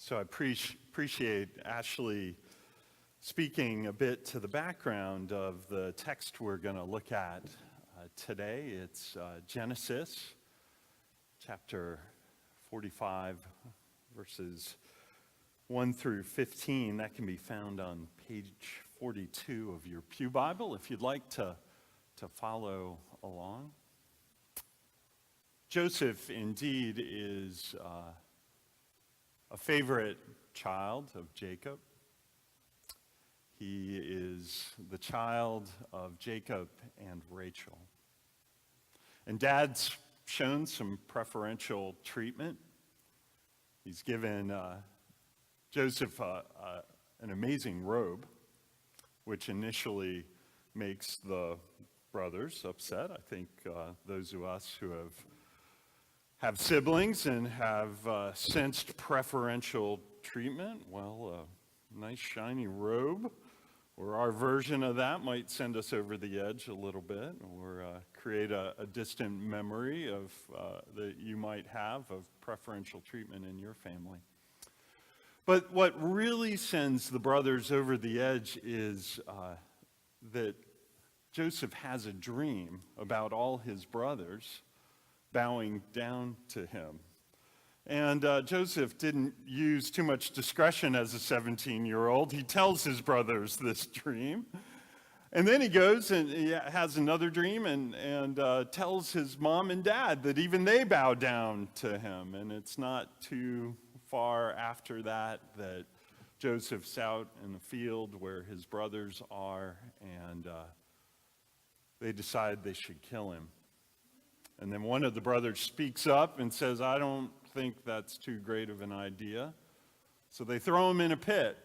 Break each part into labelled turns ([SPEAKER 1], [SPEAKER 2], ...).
[SPEAKER 1] So I appreciate Ashley speaking a bit to the background of the text we're going to look at today. It's Genesis chapter 45, verses 1 through 15. That can be found on page 42 of your Pew Bible if you'd like to follow along. Joseph indeed is a favorite child of Jacob. He is the child of Jacob and Rachel. And Dad's shown some preferential treatment. He's given Joseph an amazing robe, which initially makes the brothers upset. I think those of us who have siblings and have sensed preferential treatment, well, a nice shiny robe or our version of that might send us over the edge a little bit, or create a distant memory of that you might have of preferential treatment in your family. But what really sends the brothers over the edge is that Joseph has a dream about all his brothers bowing down to him. And Joseph didn't use too much discretion as a 17-year-old. He tells his brothers this dream. And then he goes and he has another dream and tells his mom and dad that even they bow down to him. And it's not too far after that Joseph's out in the field where his brothers are, and they decide they should kill him. And then one of the brothers speaks up and says, I don't think that's too great of an idea. So they throw him in a pit.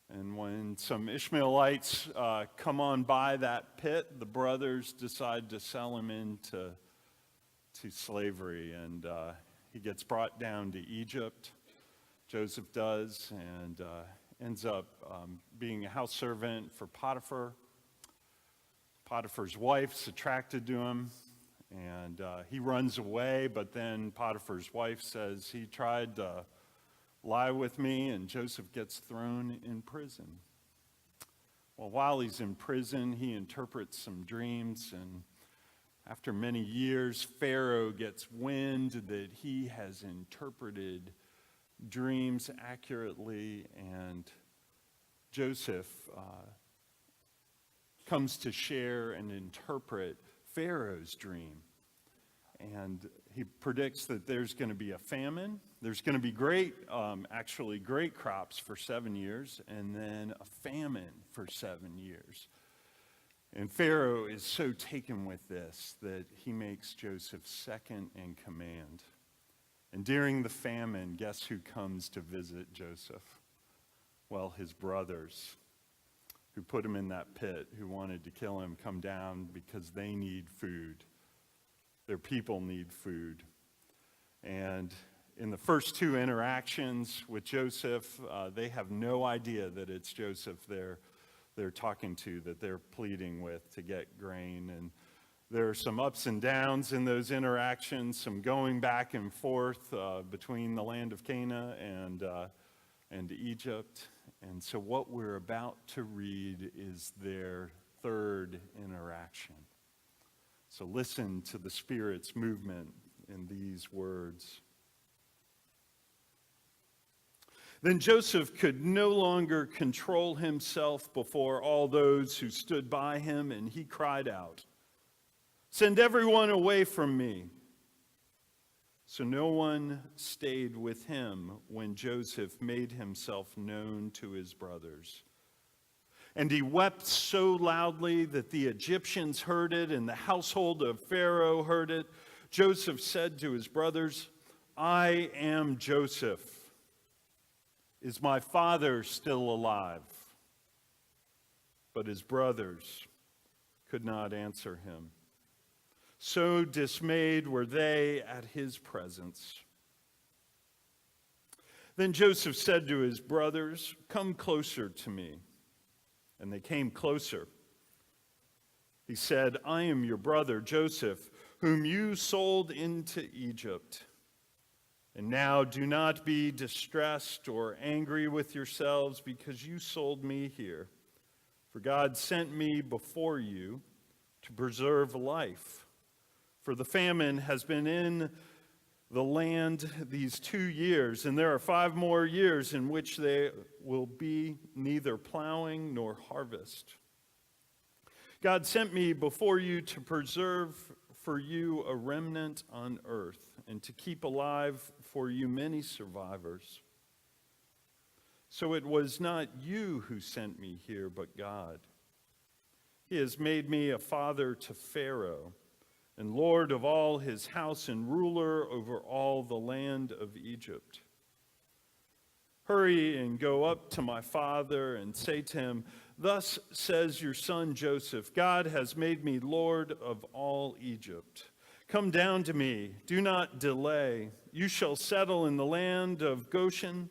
[SPEAKER 1] And when some Ishmaelites come on by that pit, the brothers decide to sell him into slavery. And he gets brought down to Egypt. Joseph does, and ends up being a house servant for Potiphar. Potiphar's wife's attracted to him. And he runs away, but then Potiphar's wife says he tried to lie with me, and Joseph gets thrown in prison. Well, while he's in prison, he interprets some dreams, and after many years, Pharaoh gets wind that he has interpreted dreams accurately, and Joseph comes to share and interpret Pharaoh's dream. And he predicts that there's going to be a famine. There's going to be great crops for 7 years, and then a famine for 7 years. And Pharaoh is so taken with this that he makes Joseph second in command. And during the famine, guess who comes to visit Joseph? Well, his brothers, who put him in that pit, who wanted to kill him, come down because they need food. Their people need food. And in the first two interactions with Joseph, they have no idea that it's Joseph they're talking to, that they're pleading with to get grain. And there are some ups and downs in those interactions, some going back and forth between the land of Canaan and Egypt. And so what we're about to read is their third interaction. So listen to the Spirit's movement in these words. Then Joseph could no longer control himself before all those who stood by him, and he cried out, "Send everyone away from me." So no one stayed with him when Joseph made himself known to his brothers. And he wept so loudly that the Egyptians heard it, and the household of Pharaoh heard it. Joseph said to his brothers, "I am Joseph. Is my father still alive?" But his brothers could not answer him. So dismayed were they at his presence. Then Joseph said to his brothers, "Come closer to me." And they came closer. He said, "I am your brother Joseph, whom you sold into Egypt. And now do not be distressed or angry with yourselves because you sold me here. For God sent me before you to preserve life. For the famine has been in the land these 2 years, and there are 5 more years in which there will be neither plowing nor harvest. God sent me before you to preserve for you a remnant on earth, and to keep alive for you many survivors. So it was not you who sent me here, but God. He has made me a father to Pharaoh, and lord of all his house, and ruler over all the land of Egypt. Hurry and go up to my father and say to him, thus says your son Joseph, God has made me lord of all Egypt. Come down to me, do not delay. You shall settle in the land of Goshen,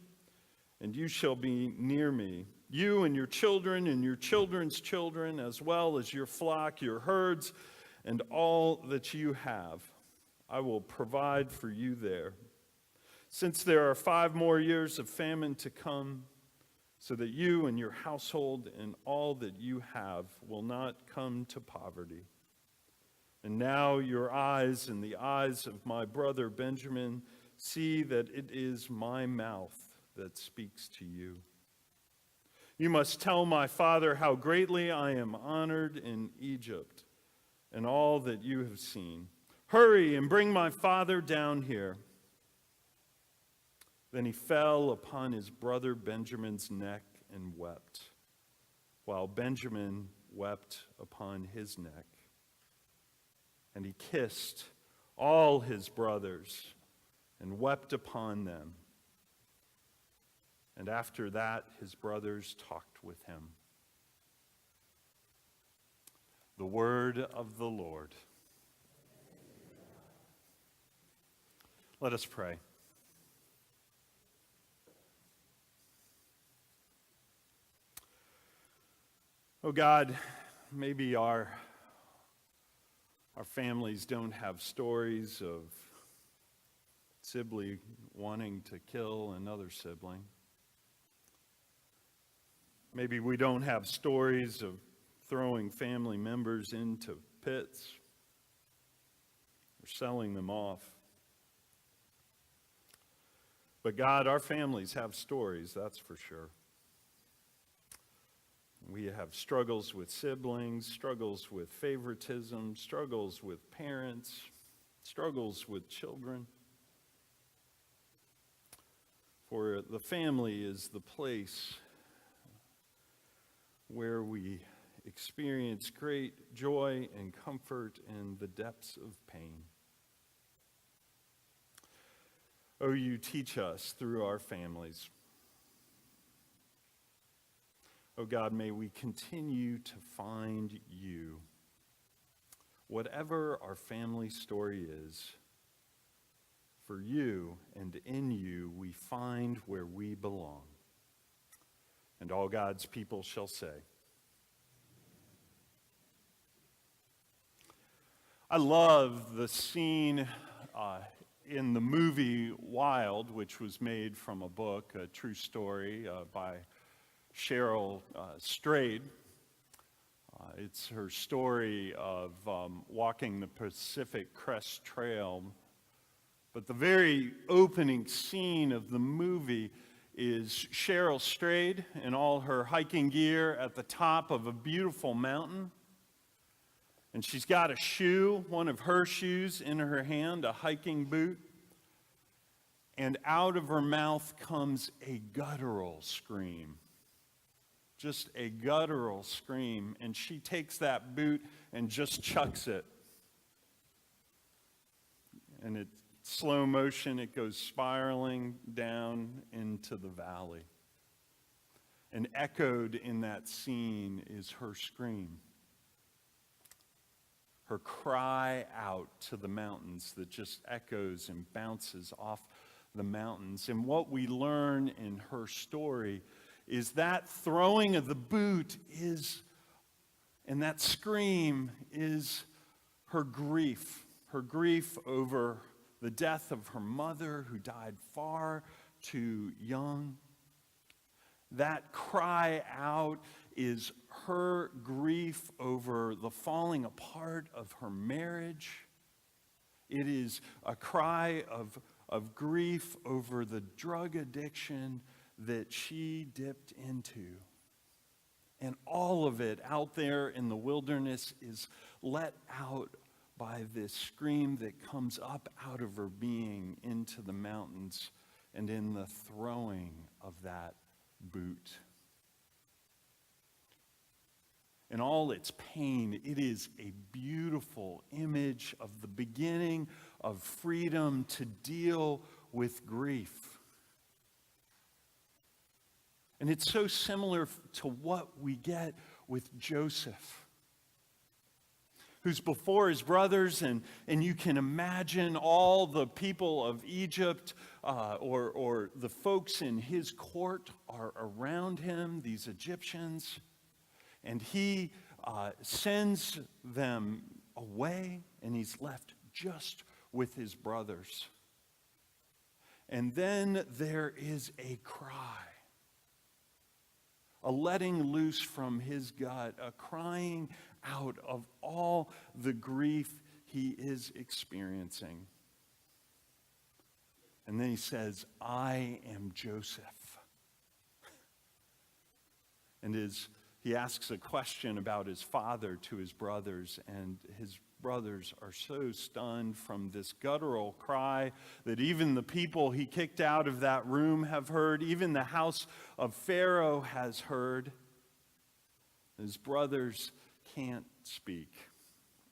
[SPEAKER 1] and you shall be near me. You and your children and your children's children, as well as your flock, your herds, and all that you have. I will provide for you there. Since there are 5 more years of famine to come, so that you and your household and all that you have will not come to poverty. And now your eyes and the eyes of my brother Benjamin see that it is my mouth that speaks to you. You must tell my father how greatly I am honored in Egypt and all that you have seen. Hurry and bring my father down here. Then he fell upon his brother Benjamin's neck and wept, while Benjamin wept upon his neck. And he kissed all his brothers and wept upon them. And after that, his brothers talked with him. The word of the Lord. Let us pray. Oh God, maybe our families don't have stories of sibling wanting to kill another sibling. Maybe we don't have stories of throwing family members into pits or selling them off. But God, our families have stories, that's for sure. We have struggles with siblings, struggles with favoritism, struggles with parents, struggles with children. For the family is the place where we experience great joy and comfort in the depths of pain. Oh, you teach us through our families. Oh God, may we continue to find you. Whatever our family story is, for you and in you we find where we belong. And all God's people shall say. I love the scene in the movie Wild, which was made from a book, a true story by Cheryl Strayed. It's her story of walking the Pacific Crest Trail. But the very opening scene of the movie is Cheryl Strayed in all her hiking gear at the top of a beautiful mountain. And she's got a shoe, one of her shoes in her hand, a hiking boot. And out of her mouth comes a guttural scream. Just a guttural scream, and she takes that boot and just chucks it. And it's slow motion, it goes spiraling down into the valley. And echoed in that scene is her scream. Her cry out to the mountains that just echoes and bounces off the mountains. And what we learn in her story is that throwing of the boot is, and that scream is her grief over the death of her mother who died far too young. That cry out is her grief over the falling apart of her marriage. It is a cry of grief over the drug addiction that she dipped into. And all of it out there in the wilderness is let out by this scream that comes up out of her being into the mountains and in the throwing of that boot. In all its pain, it is a beautiful image of the beginning of freedom to deal with grief. And it's so similar to what we get with Joseph, who's before his brothers, and you can imagine all the people of Egypt or the folks in his court are around him, these Egyptians, and he sends them away, and he's left just with his brothers. And then there is a cry, a letting loose from his gut, a crying out of all the grief he is experiencing. And then he says, I am Joseph. And he asks a question about his father to his brothers, and his brothers are so stunned from this guttural cry that even the people he kicked out of that room have heard, even the house of Pharaoh has heard. His brothers can't speak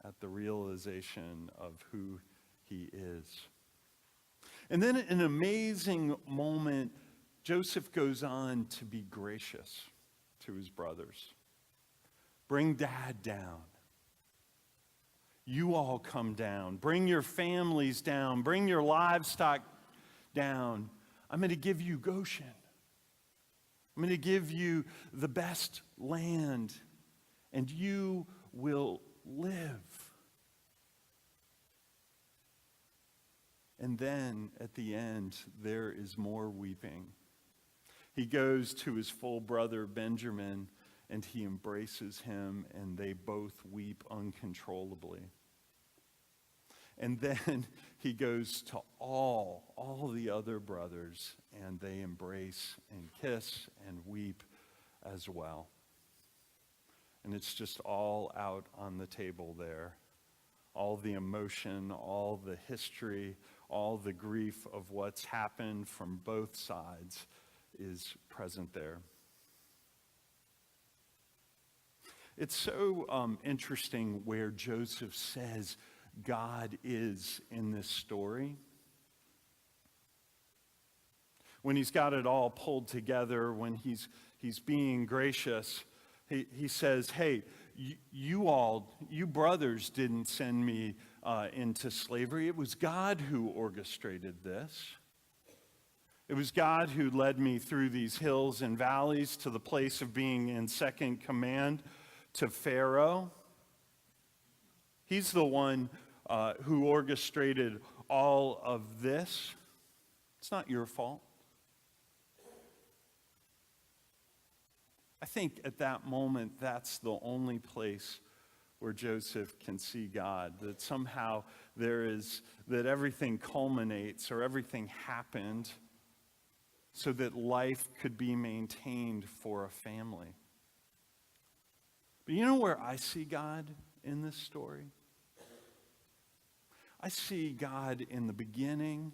[SPEAKER 1] at the realization of who he is. And then in an amazing moment, Joseph goes on to be gracious to his brothers. Bring Dad down. You all come down. Bring your families down. Bring your livestock down. I'm going to give you Goshen. I'm going to give you the best land, and you will live. And then at the end, there is more weeping. He goes to his full brother Benjamin, and he embraces him, and they both weep uncontrollably. And then he goes to all the other brothers, and they embrace and kiss and weep as well. And it's just all out on the table there. All the emotion, all the history, all the grief of what's happened from both sides is present there. It's so interesting where Joseph says God is in this story. When he's got it all pulled together, when he's being gracious, he says, hey, you brothers didn't send me into slavery. It was God who orchestrated this. It was God who led me through these hills and valleys to the place of being in second command to Pharaoh. He's the one who orchestrated all of this. It's not your fault. I think at that moment, that's the only place where Joseph can see God, that somehow that everything culminates or everything happened so that life could be maintained for a family. But you know where I see God in this story? I see God in the beginning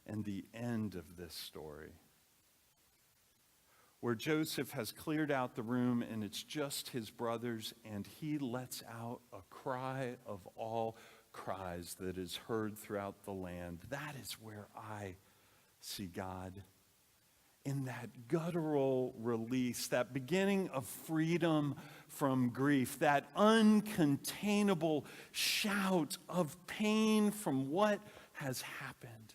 [SPEAKER 1] and the end of this story, where Joseph has cleared out the room and it's just his brothers, and he lets out a cry of all cries that is heard throughout the land. That is where I see God. In that guttural release, that beginning of freedom from grief, that uncontainable shout of pain from what has happened.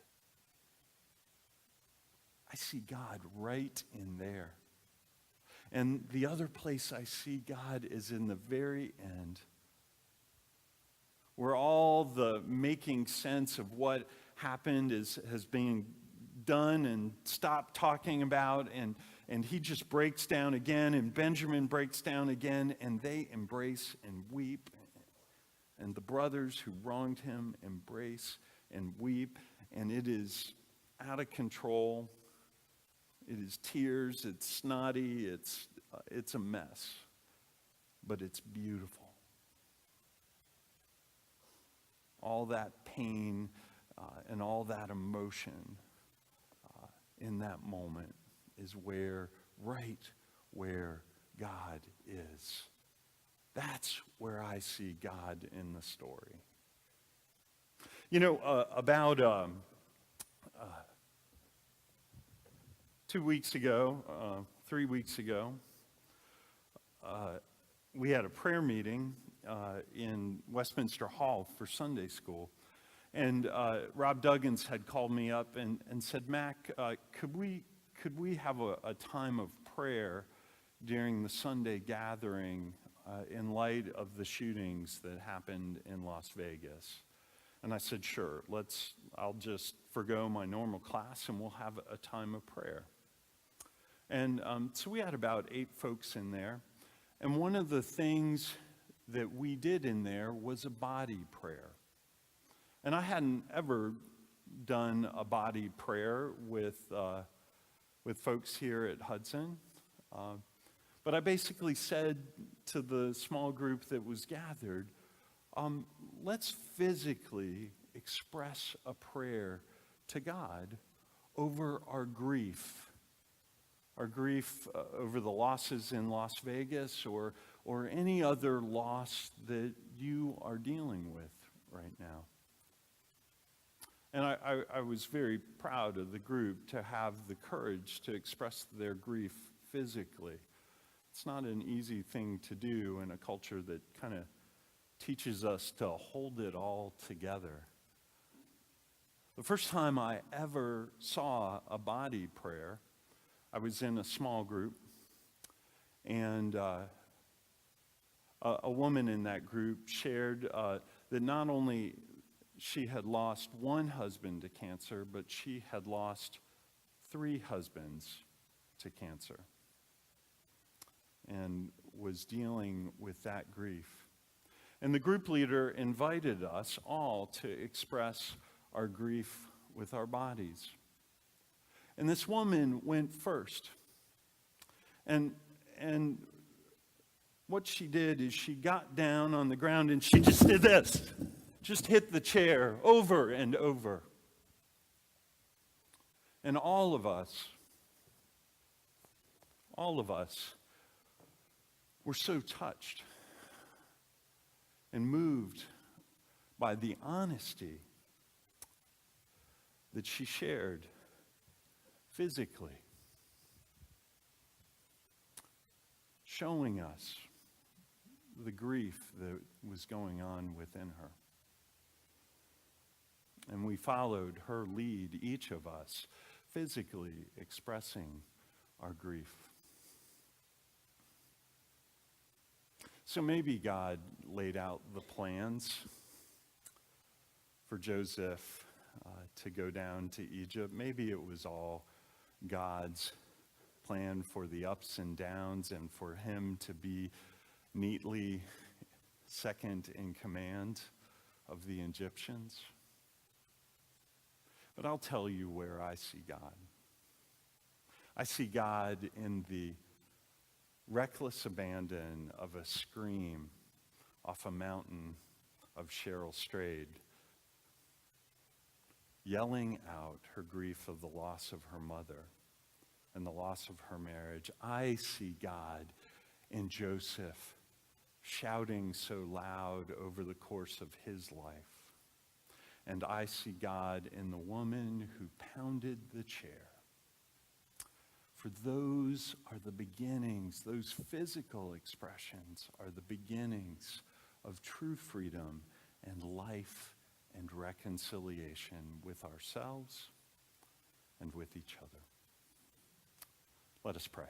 [SPEAKER 1] I see God right in there. And the other place I see God is in the very end, where all the making sense of what happened has been done and stopped talking about, and he just breaks down again, and Benjamin breaks down again, and they embrace and weep, and the brothers who wronged him embrace and weep, and it is out of control. It is tears, it's snotty, it's a mess, but it's beautiful. All that pain and all that emotion in that moment is right where God is. That's where I see God in the story. You know, about 2 weeks ago, 3 weeks ago, we had a prayer meeting in Westminster Hall for Sunday school. And Rob Duggins had called me up and said, Mac, could we have a time of prayer during the Sunday gathering in light of the shootings that happened in Las Vegas? And I said, sure, I'll just forgo my normal class and we'll have a time of prayer. And so we had about 8 folks in there. And one of the things that we did in there was a body prayer. And I hadn't ever done a body prayer with folks here at Hudson. But I basically said to the small group that was gathered, let's physically express a prayer to God over our grief. Our grief over the losses in Las Vegas or any other loss that you are dealing with right now. And I was very proud of the group to have the courage to express their grief physically. It's not an easy thing to do in a culture that kind of teaches us to hold it all together. The first time I ever saw a body prayer, I was in a small group, and a woman in that group shared that not only she had lost one husband to cancer, but she had lost 3 husbands to cancer and was dealing with that grief. And the group leader invited us all to express our grief with our bodies. And this woman went first. And what she did is she got down on the ground and she just did this. Just hit the chair over and over. And all of us were so touched and moved by the honesty that she shared physically, showing us the grief that was going on within her. And we followed her lead, each of us, physically expressing our grief. So maybe God laid out the plans for Joseph to go down to Egypt. Maybe it was all God's plan for the ups and downs and for him to be neatly second in command of the Egyptians. But I'll tell you where I see God. I see God in the reckless abandon of a scream off a mountain of Cheryl Strayed, yelling out her grief of the loss of her mother and the loss of her marriage. I see God in Joseph shouting so loud over the course of his life. And I see God in the woman who pounded the chair. For those are the beginnings, those physical expressions are the beginnings of true freedom and life and reconciliation with ourselves and with each other. Let us pray.